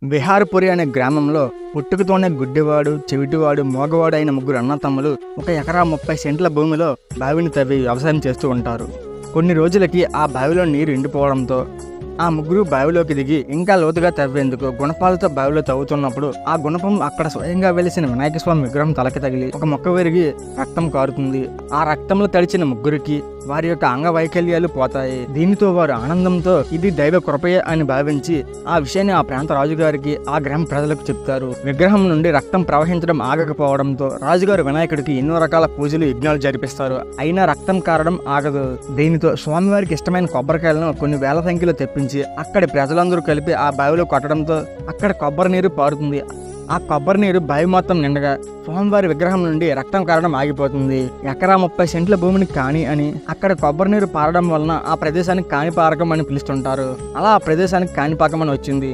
విహారపురి అనే గ్రామంలో పుట్టుకతోనే గుడ్డివాడు, చెవిటివాడు, మోగవాడు అయిన ముగ్గురు అన్నతమ్ములు 1 ఎకరా 30 సెంట్ల భూమిలో బావిని తవ్వి వ్యవసాయం చేస్తూ ఉంటారు. కొన్ని రోజులకి ఆ బావిలో నీరు ఎండిపోవడంతో ఆ ముగ్గురు బావిలోకి దిగి ఇంకా లోతుగా తవ్వేందుకు గుణపాలతో బావిలో తవ్వుతున్నప్పుడు ఆ గుణపం అక్కడ స్వయంగా వెలిసిన వినాయక స్వామి విగ్రహం తలకి తగిలి ఒక మొక్క విరిగి రక్తం కారుతుంది. ఆ రక్తంలో తడిచిన ముగ్గురికి వారి యొక్క అంగవైకల్యాలు పోతాయి. దీనితో వారు ఆనందంతో ఇది దైవ కృపయే అని భావించి ఆ విషయాన్ని ఆ ప్రాంత రాజుగారికి, ఆ గ్రామ ప్రజలకు చెప్తారు. విగ్రహం నుండి రక్తం ప్రవహించడం ఆగకపోవడంతో రాజుగారు వినాయకుడికి ఎన్నో రకాల పూజలు, యజ్ఞాలు జరిపిస్తారు. అయినా రక్తం కారడం ఆగదు. దీనితో స్వామివారికి ఇష్టమైన కొబ్బరికాయలను కొన్ని వేల సంఖ్యలో తెప్పించి అక్కడి ప్రజలందరూ కలిపి ఆ బావిలో కొట్టడంతో అక్కడ కొబ్బరి నీరు పారుతుంది. ఆ కొబ్బరి నీరు బావి మొత్తం నిండగా స్వామివారి విగ్రహం నుండి రక్తం కారడం ఆగిపోతుంది. 1 ఎకరా 30 సెంట్ల భూమిని కాణి అని, అక్కడ కొబ్బరి నీరు పారడం వలన ఆ ప్రదేశానికి కాణిపారకం అని పిలుస్తుంటారు. అలా ఆ ప్రదేశానికి కాణిపాకం అని వచ్చింది.